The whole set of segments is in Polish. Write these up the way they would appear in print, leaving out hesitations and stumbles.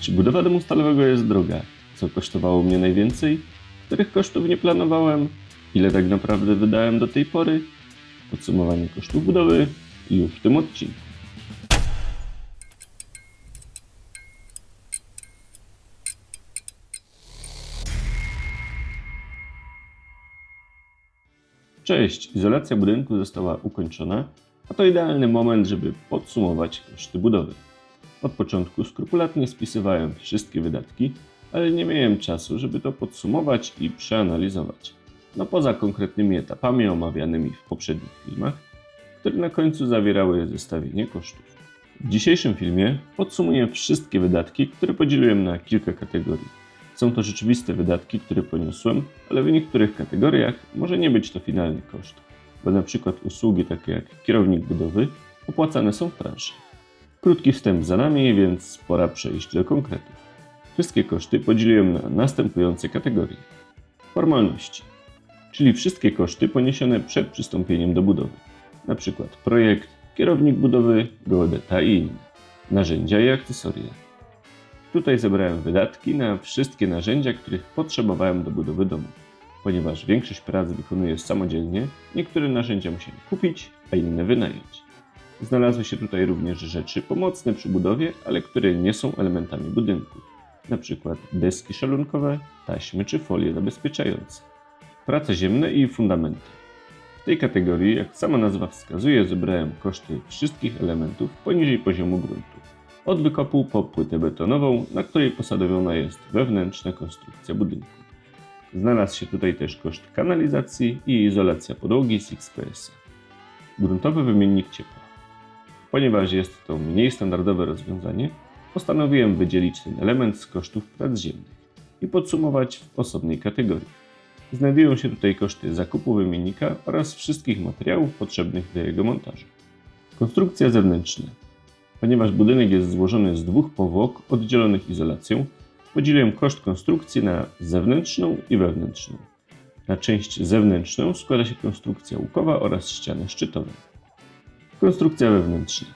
Czy budowa domu stalowego jest droga? Co kosztowało mnie najwięcej? Których kosztów nie planowałem? Ile tak naprawdę wydałem do tej pory? Podsumowanie kosztów budowy już w tym odcinku. Cześć, izolacja budynku została ukończona, a to idealny moment, żeby podsumować koszty budowy. Od początku skrupulatnie spisywałem wszystkie wydatki, ale nie miałem czasu, żeby to podsumować i przeanalizować. No poza konkretnymi etapami omawianymi w poprzednich filmach, które na końcu zawierały zestawienie kosztów. W dzisiejszym filmie podsumuję wszystkie wydatki, które podzieliłem na kilka kategorii. Są to rzeczywiste wydatki, które poniosłem, ale w niektórych kategoriach może nie być to finalny koszt, bo na przykład usługi takie jak kierownik budowy opłacane są w transzy. Krótki wstęp za nami, więc pora przejść do konkretów. Wszystkie koszty podzieliłem na następujące kategorie. Formalności, czyli wszystkie koszty poniesione przed przystąpieniem do budowy, na przykład projekt, kierownik budowy, geodeta i inne. Narzędzia i akcesoria. Tutaj zebrałem wydatki na wszystkie narzędzia, których potrzebowałem do budowy domu. Ponieważ większość prac wykonuję samodzielnie, niektóre narzędzia musiałem kupić, a inne wynająć. Znalazły się tutaj również rzeczy pomocne przy budowie, ale które nie są elementami budynku. Na przykład deski szalunkowe, taśmy czy folie zabezpieczające. Prace ziemne i fundamenty. W tej kategorii, jak sama nazwa wskazuje, zebrałem koszty wszystkich elementów poniżej poziomu gruntu. Od wykopu po płytę betonową, na której posadowiona jest wewnętrzna konstrukcja budynku. Znalazł się tutaj też koszt kanalizacji i izolacja podłogi z XPS. Gruntowy wymiennik ciepła. Ponieważ jest to mniej standardowe rozwiązanie, postanowiłem wydzielić ten element z kosztów prac ziemnych i podsumować w osobnej kategorii. Znajdują się tutaj koszty zakupu wymiennika oraz wszystkich materiałów potrzebnych do jego montażu. Konstrukcja zewnętrzna. Ponieważ budynek jest złożony z dwóch powłok oddzielonych izolacją, podzieliłem koszt konstrukcji na zewnętrzną i wewnętrzną. Na część zewnętrzną składa się konstrukcja łukowa oraz ściany szczytowe. Konstrukcja wewnętrzna.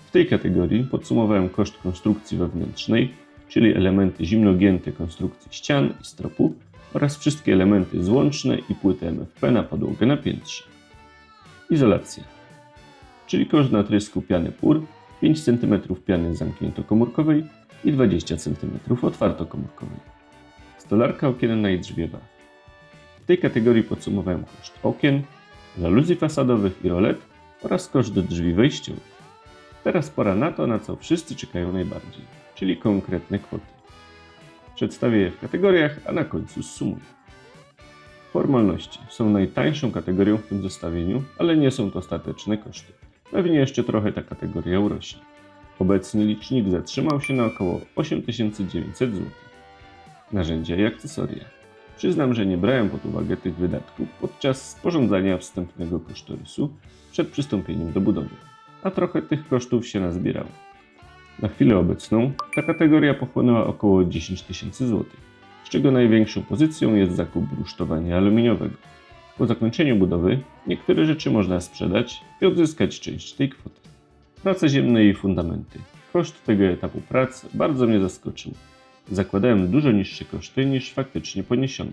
W tej kategorii podsumowałem koszt konstrukcji wewnętrznej, czyli elementy zimnogięte konstrukcji ścian i stropu oraz wszystkie elementy złączne i płyty MFP na podłogę na piętrze. Izolacja, czyli koszt natrysku piany PUR, 5 cm piany zamkniętokomórkowej i 20 cm otwartokomórkowej. Stolarka okienna i drzwiewa. W tej kategorii podsumowałem koszt okien, żaluzji fasadowych i rolet oraz koszt drzwi wejściowych. Teraz pora na to, na co wszyscy czekają najbardziej, czyli konkretne kwoty. Przedstawię je w kategoriach, a na końcu zsumuję. Formalności są najtańszą kategorią w tym zestawieniu, ale nie są to ostateczne koszty. Pewnie jeszcze trochę ta kategoria urośnie. Obecnie licznik zatrzymał się na około 8900 zł. Narzędzia i akcesoria. Przyznam, że nie brałem pod uwagę tych wydatków podczas sporządzania wstępnego kosztorysu przed przystąpieniem do budowy, a trochę tych kosztów się nazbierało. Na chwilę obecną ta kategoria pochłonęła około 10 000 zł, z czego największą pozycją jest zakup rusztowania aluminiowego. Po zakończeniu budowy niektóre rzeczy można sprzedać i odzyskać część tej kwoty. Prace ziemne i fundamenty. Koszt tego etapu prac bardzo mnie zaskoczył. Zakładałem dużo niższe koszty niż faktycznie poniesione.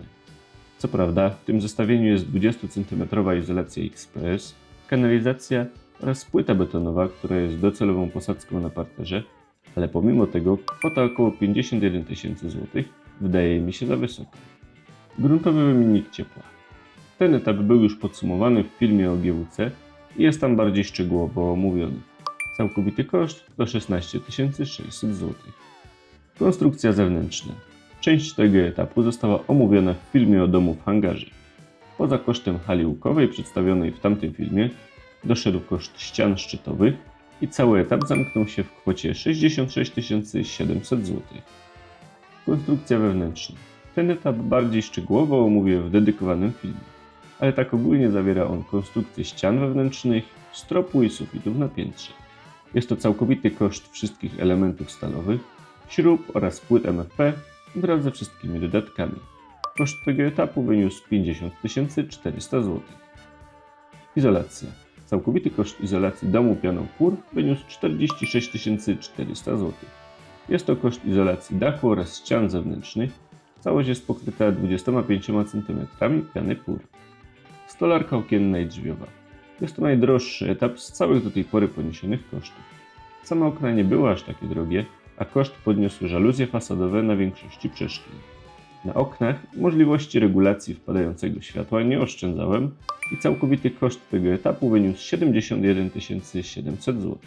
Co prawda w tym zestawieniu jest 20 cm izolacja XPS, kanalizacja oraz płyta betonowa, która jest docelową posadzką na parterze, ale pomimo tego kwota około 51 000 zł wydaje mi się za wysoka. Gruntowy wymiennik ciepła. Ten etap był już podsumowany w filmie o GWC i jest tam bardziej szczegółowo omówiony. Całkowity koszt to 16 600 zł. Konstrukcja zewnętrzna. Część tego etapu została omówiona w filmie o domu w hangarze. Poza kosztem hali łukowej przedstawionej w tamtym filmie doszedł koszt ścian szczytowych i cały etap zamknął się w kwocie 66 700 zł. Konstrukcja wewnętrzna. Ten etap bardziej szczegółowo omówię w dedykowanym filmie, ale tak ogólnie zawiera on konstrukcję ścian wewnętrznych, stropu i sufitów na piętrze. Jest to całkowity koszt wszystkich elementów stalowych, śrub oraz płyt MFP wraz ze wszystkimi dodatkami. Koszt tego etapu wyniósł 50 400 zł. Izolacja. Całkowity koszt izolacji domu pianą PUR wyniósł 46 400 zł. Jest to koszt izolacji dachu oraz ścian zewnętrznych. Całość jest pokryta 25 cm piany PUR. Stolarka okienna i drzwiowa. Jest to najdroższy etap z całych do tej pory poniesionych kosztów. Same okna nie były aż takie drogie, a koszt podniosły żaluzje fasadowe na większości przeszklin. Na oknach możliwości regulacji wpadającego światła nie oszczędzałem i całkowity koszt tego etapu wyniósł 71 700 zł.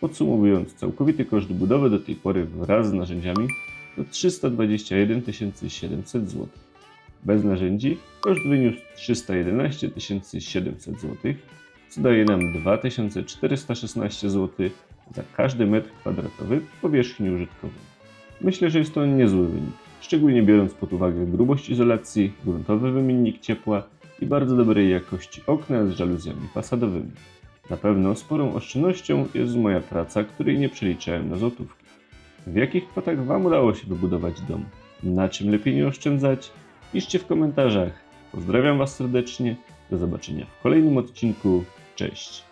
Podsumowując, całkowity koszt budowy do tej pory wraz z narzędziami to 321 700 zł. Bez narzędzi koszt wyniósł 311 700 zł, co daje nam 2416 zł za każdy metr kwadratowy powierzchni użytkowej. Myślę, że jest to niezły wynik, szczególnie biorąc pod uwagę grubość izolacji, gruntowy wymiennik ciepła i bardzo dobrej jakości okna z żaluzjami fasadowymi. Na pewno sporą oszczędnością jest moja praca, której nie przeliczałem na złotówki. W jakich kwotach Wam udało się wybudować dom? Na czym lepiej nie oszczędzać? Piszcie w komentarzach. Pozdrawiam Was serdecznie. Do zobaczenia w kolejnym odcinku. Cześć!